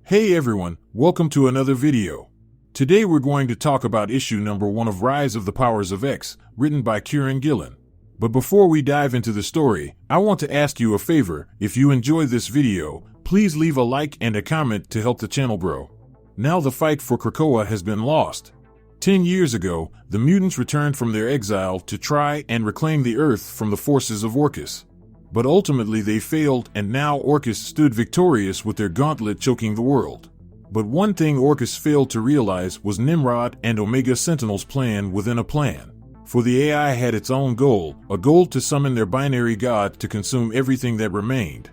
Hey everyone, welcome to another video. Today we're going to talk about issue number 1 of Rise of the Powers of X, written by Kieron Gillen. But before we dive into the story, I want to ask you a favor. If you enjoy this video, please leave a like and a comment to help the channel grow. Now the fight for Krakoa has been lost. 10 years ago, the mutants returned from their exile to try and reclaim the Earth from the forces of Orchis. But ultimately they failed, and now Orchis stood victorious with their gauntlet choking the world. But one thing Orchis failed to realize was Nimrod and Omega Sentinel's plan within a plan. For the AI had its own goal, a goal to summon their binary god to consume everything that remained.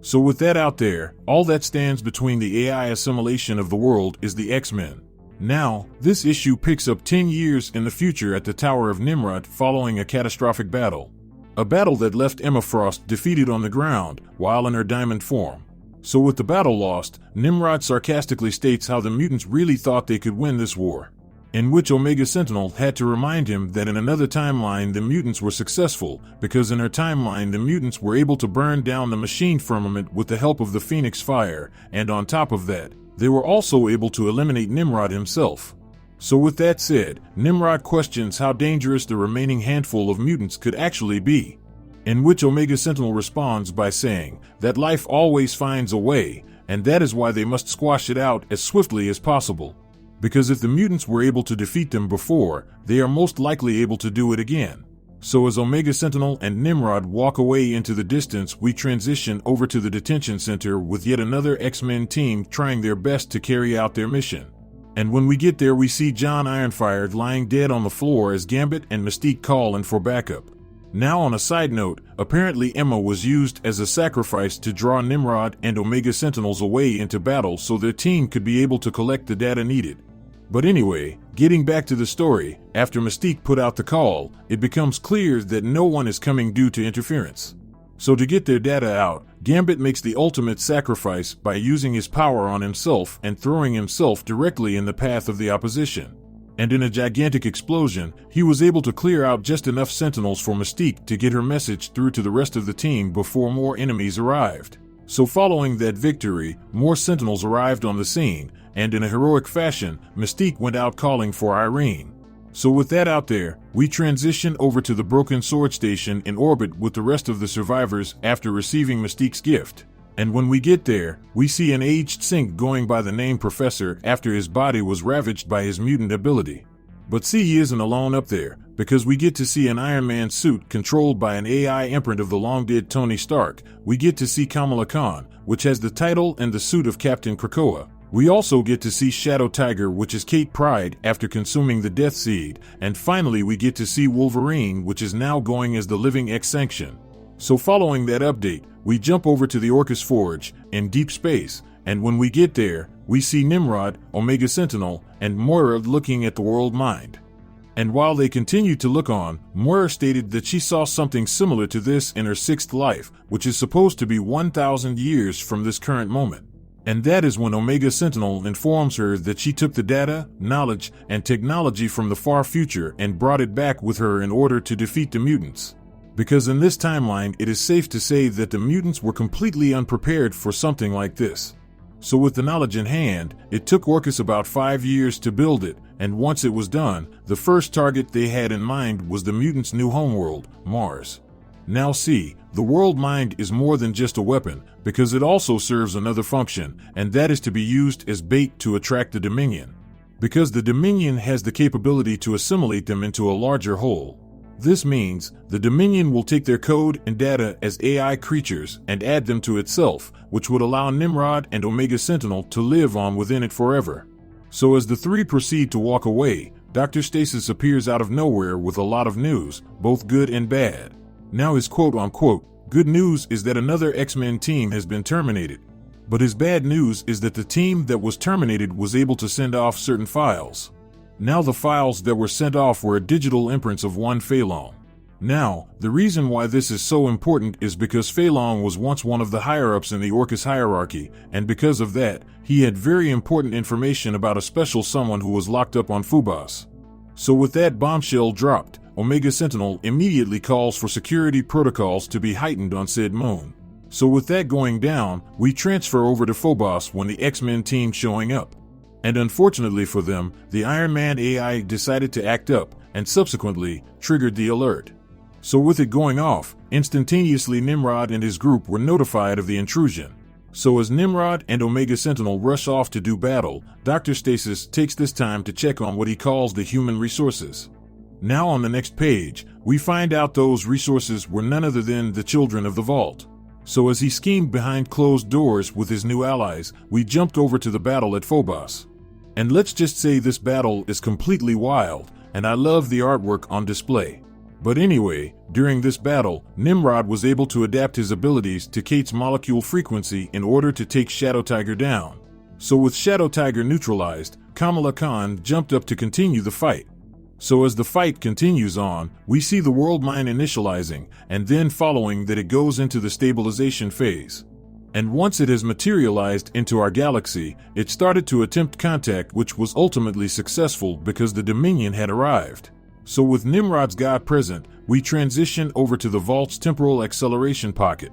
So with that out there, all that stands between the AI assimilation of the world is the X-Men. Now, this issue picks up 10 years in the future at the Tower of Nimrod following a catastrophic battle. A battle that left Emma Frost defeated on the ground, while in her diamond form. So with the battle lost, Nimrod sarcastically states how the mutants really thought they could win this war. In which Omega Sentinel had to remind him that in another timeline the mutants were successful, because in her timeline the mutants were able to burn down the machine firmament with the help of the Phoenix Fire, and on top of that, they were also able to eliminate Nimrod himself. So with that said, Nimrod questions how dangerous the remaining handful of mutants could actually be. In which Omega Sentinel responds by saying that life always finds a way, and that is why they must squash it out as swiftly as possible. Because if the mutants were able to defeat them before, they are most likely able to do it again. So as Omega Sentinel and Nimrod walk away into the distance, we transition over to the detention center with yet another X-Men team trying their best to carry out their mission. And when we get there we see John Ironfire lying dead on the floor as Gambit and Mystique call in for backup. Now on a side note, apparently Emma was used as a sacrifice to draw Nimrod and Omega Sentinels away into battle so their team could be able to collect the data needed. But anyway, getting back to the story, after Mystique put out the call, it becomes clear that no one is coming due to interference. So to get their data out, Gambit makes the ultimate sacrifice by using his power on himself and throwing himself directly in the path of the opposition. And in a gigantic explosion, he was able to clear out just enough Sentinels for Mystique to get her message through to the rest of the team before more enemies arrived. So following that victory, more Sentinels arrived on the scene, and in a heroic fashion, Mystique went out calling for Irene. So with that out there, we transition over to the Broken Sword Station in orbit with the rest of the survivors after receiving Mystique's gift. And when we get there, we see an aged Sync going by the name Professor after his body was ravaged by his mutant ability. But see, he isn't alone up there, because we get to see an Iron Man suit controlled by an AI imprint of the long-dead Tony Stark. We get to see Kamala Khan, which has the title and the suit of Captain Krakoa. We also get to see Shadow Tiger, which is Kate Pryde after consuming the Death Seed, and finally we get to see Wolverine, which is now going as the Living X Sanction. So following that update, we jump over to the Orchis Forge in deep space, and when we get there, we see Nimrod, Omega Sentinel, and Moira looking at the world mind. And while they continued to look on, Moira stated that she saw something similar to this in her 6th life, which is supposed to be 1,000 years from this current moment. And that is when Omega Sentinel informs her that she took the data, knowledge, and technology from the far future and brought it back with her in order to defeat the mutants. Because in this timeline it is safe to say that the mutants were completely unprepared for something like this. So with the knowledge in hand, it took Orchis about 5 years to build it, and once it was done, the first target they had in mind was the mutants' new homeworld, Mars. Now see, the world mind is more than just a weapon, because it also serves another function, and that is to be used as bait to attract the Dominion. Because the Dominion has the capability to assimilate them into a larger whole. This means the Dominion will take their code and data as AI creatures and add them to itself, which would allow Nimrod and Omega Sentinel to live on within it forever. So as the three proceed to walk away, Dr. Stasis appears out of nowhere with a lot of news, both good and bad. Now his quote-unquote good news is that another X-Men team has been terminated. But his bad news is that the team that was terminated was able to send off certain files. Now the files that were sent off were digital imprints of one Phelan. Now, the reason why this is so important is because Phelan was once one of the higher-ups in the Orchis hierarchy, and because of that, he had very important information about a special someone who was locked up on Phobos. So with that bombshell dropped, Omega Sentinel immediately calls for security protocols to be heightened on said moon. So with that going down, we transfer over to Phobos when the X-Men team showing up. And unfortunately for them, the Iron Man AI decided to act up and subsequently triggered the alert. So with it going off, instantaneously Nimrod and his group were notified of the intrusion. So as Nimrod and Omega Sentinel rush off to do battle, Dr. Stasis takes this time to check on what he calls the human resources. Now on the next page, we find out those resources were none other than the children of the Vault. So as he schemed behind closed doors with his new allies, we jumped over to the battle at Phobos. And let's just say this battle is completely wild, and I love the artwork on display. But anyway, during this battle, Nimrod was able to adapt his abilities to Kate's molecule frequency in order to take Shadow Tiger down. So with Shadow Tiger neutralized, Kamala Khan jumped up to continue the fight. So as the fight continues on, we see the world mine initializing, and then following that it goes into the stabilization phase. And once it has materialized into our galaxy, it started to attempt contact, which was ultimately successful because the Dominion had arrived. So with Nimrod's god present, we transition over to the Vault's temporal acceleration pocket.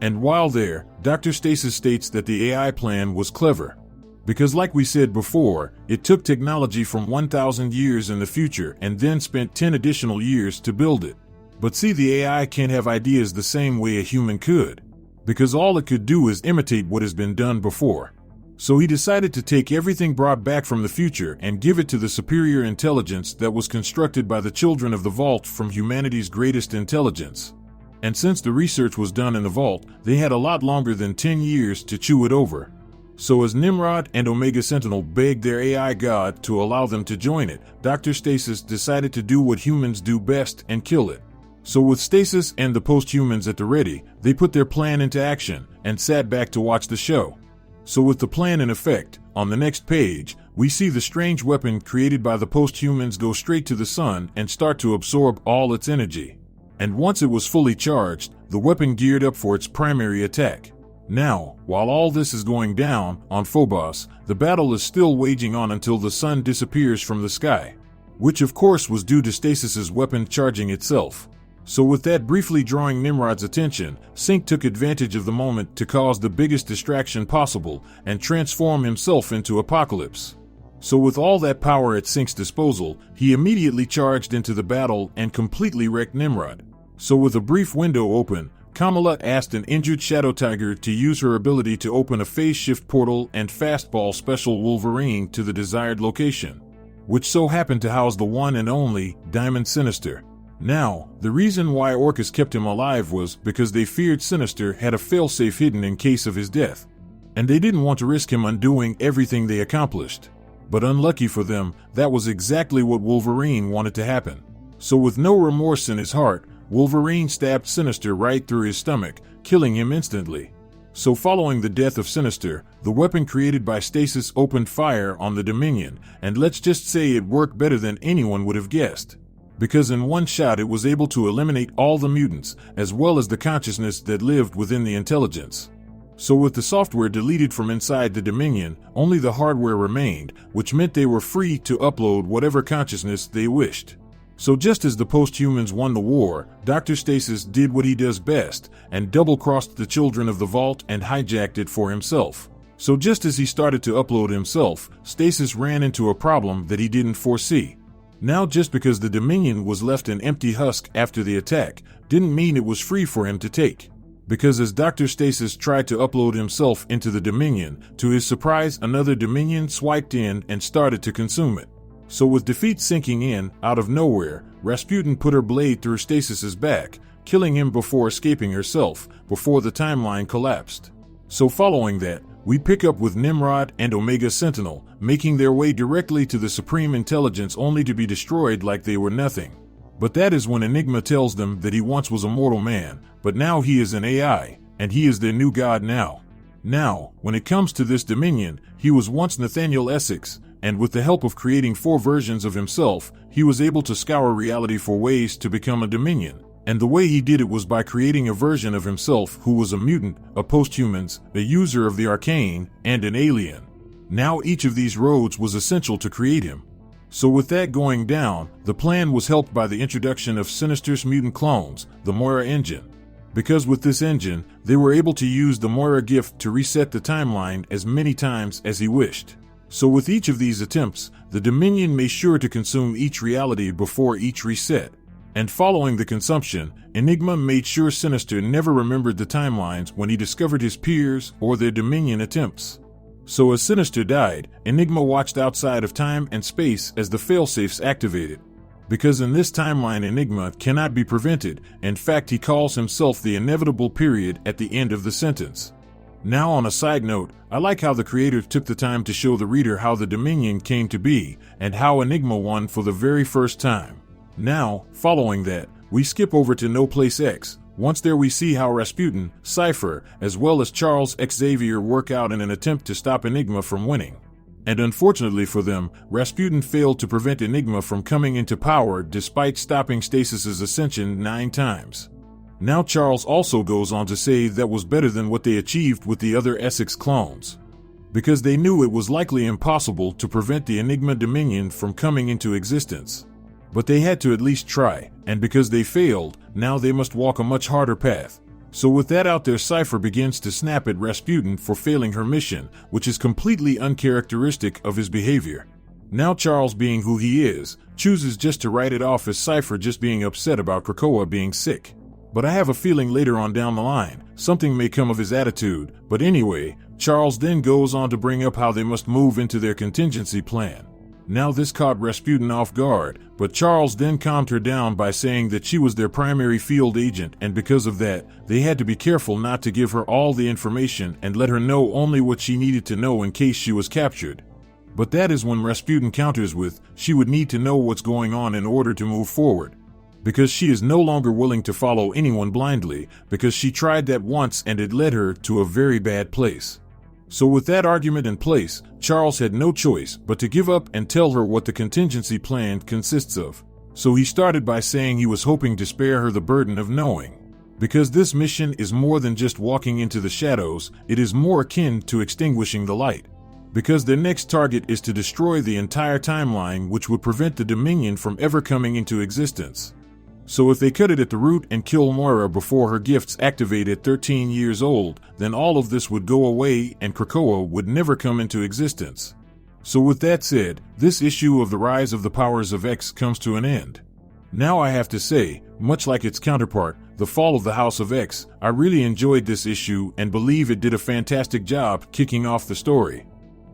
And while there, Dr. Stasis states that the AI plan was clever. Because like we said before, it took technology from 1,000 years in the future and then spent 10 additional years to build it. But see, the AI can't have ideas the same way a human could, because all it could do is imitate what has been done before. So he decided to take everything brought back from the future and give it to the superior intelligence that was constructed by the children of the Vault from humanity's greatest intelligence. And since the research was done in the Vault, they had a lot longer than 10 years to chew it over. So as Nimrod and Omega Sentinel begged their AI god to allow them to join it, Dr. Stasis decided to do what humans do best and kill it. So with Stasis and the post-humans at the ready, they put their plan into action and sat back to watch the show. So with the plan in effect, on the next page, we see the strange weapon created by the post-humans go straight to the sun and start to absorb all its energy. And once it was fully charged, the weapon geared up for its primary attack. Now, while all this is going down on Phobos, the battle is still waging on until the sun disappears from the sky, which of course was due to Stasis's weapon charging itself. So with that briefly drawing Nimrod's attention, Sync took advantage of the moment to cause the biggest distraction possible and transform himself into Apocalypse. So with all that power at Sync's disposal, he immediately charged into the battle and completely wrecked Nimrod. So with a brief window open, Kamala asked an injured Shadow Tiger to use her ability to open a phase shift portal and fastball special Wolverine to the desired location, which so happened to house the one and only Diamond Sinister. Now, the reason why Orchis kept him alive was because they feared Sinister had a failsafe hidden in case of his death, and they didn't want to risk him undoing everything they accomplished. But unlucky for them, that was exactly what Wolverine wanted to happen. So with no remorse in his heart, Wolverine stabbed Sinister right through his stomach, killing him instantly. So following the death of Sinister, the weapon created by Stasis opened fire on the Dominion, and let's just say it worked better than anyone would have guessed. Because in one shot it was able to eliminate all the mutants, as well as the consciousness that lived within the intelligence. So with the software deleted from inside the Dominion, only the hardware remained, which meant they were free to upload whatever consciousness they wished. So just as the post-humans won the war, Dr. Stasis did what he does best, and double-crossed the children of the Vault and hijacked it for himself. So just as he started to upload himself, Stasis ran into a problem that he didn't foresee. Now just because the Dominion was left an empty husk after the attack, didn't mean it was free for him to take. Because as Dr. Stasis tried to upload himself into the Dominion, to his surprise another Dominion swiped in and started to consume it. So with defeat sinking in, out of nowhere, Rasputin put her blade through Stasis's back, killing him before escaping herself, before the timeline collapsed. So following that, we pick up with Nimrod and Omega Sentinel, making their way directly to the Supreme Intelligence only to be destroyed like they were nothing. But that is when Enigma tells them that he once was a mortal man, but now he is an AI, and he is their new god now. Now, when it comes to this Dominion, he was once Nathaniel Essex, and with the help of creating 4 versions of himself, he was able to scour reality for ways to become a Dominion. And the way he did it was by creating a version of himself who was a mutant, a post-humans, a user of the arcane, and an alien. Now each of these roads was essential to create him. So with that going down, the plan was helped by the introduction of Sinister's mutant clones, the Moira engine. because with this engine, they were able to use the Moira gift to reset the timeline as many times as he wished. So with each of these attempts, the Dominion made sure to consume each reality before each reset. And following the consumption, Enigma made sure Sinister never remembered the timelines when he discovered his peers or their Dominion attempts. So as Sinister died, Enigma watched outside of time and space as the failsafes activated. Because in this timeline Enigma cannot be prevented, in fact he calls himself the inevitable period at the end of the sentence. Now on a side note, I like how the creators took the time to show the reader how the Dominion came to be, and how Enigma won for the very first time. Now, following that, we skip over to No Place X. Once there we see how Rasputin, Cypher, as well as Charles Xavier work out in an attempt to stop Enigma from winning. And unfortunately for them, Rasputin failed to prevent Enigma from coming into power despite stopping Stasis's ascension 9 times. Now Charles also goes on to say that was better than what they achieved with the other Essex clones. Because they knew it was likely impossible to prevent the Enigma Dominion from coming into existence. But they had to at least try, and because they failed, now they must walk a much harder path. So with that out there, Cypher begins to snap at Rasputin for failing her mission, which is completely uncharacteristic of his behavior. Now Charles, being who he is, chooses just to write it off as Cypher just being upset about Krakoa being sick. But I have a feeling later on down the line, something may come of his attitude. But anyway, Charles then goes on to bring up how they must move into their contingency plan. Now this caught Rasputin off guard, but Charles then calmed her down by saying that she was their primary field agent, and because of that, they had to be careful not to give her all the information and let her know only what she needed to know in case she was captured. But that is when Rasputin counters with, she would need to know what's going on in order to move forward. Because she is no longer willing to follow anyone blindly, because she tried that once and it led her to a very bad place. So with that argument in place, Charles had no choice but to give up and tell her what the contingency plan consists of. So he started by saying he was hoping to spare her the burden of knowing. Because this mission is more than just walking into the shadows, it is more akin to extinguishing the light. Because their next target is to destroy the entire timeline, which would prevent the Dominion from ever coming into existence. So if they cut it at the root and kill Moira before her gifts activate at 13 years old, then all of this would go away and Krakoa would never come into existence. So with that said, this issue of the Rise of the Powers of X comes to an end. Now I have to say, much like its counterpart, The Fall of the House of X, I really enjoyed this issue and believe it did a fantastic job kicking off the story.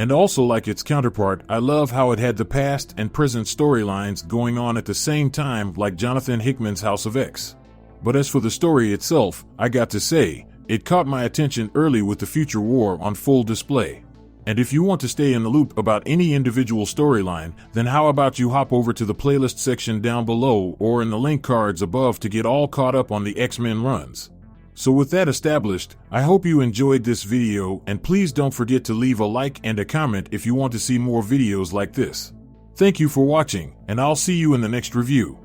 And also like its counterpart, I love how it had the past and present storylines going on at the same time, like Jonathan Hickman's House of X. But as for the story itself, I got to say, it caught my attention early with the future war on full display. And if you want to stay in the loop about any individual storyline, then how about you hop over to the playlist section down below or in the link cards above to get all caught up on the X-Men runs. So with that established, I hope you enjoyed this video, and please don't forget to leave a like and a comment if you want to see more videos like this. Thank you for watching, and I'll see you in the next review.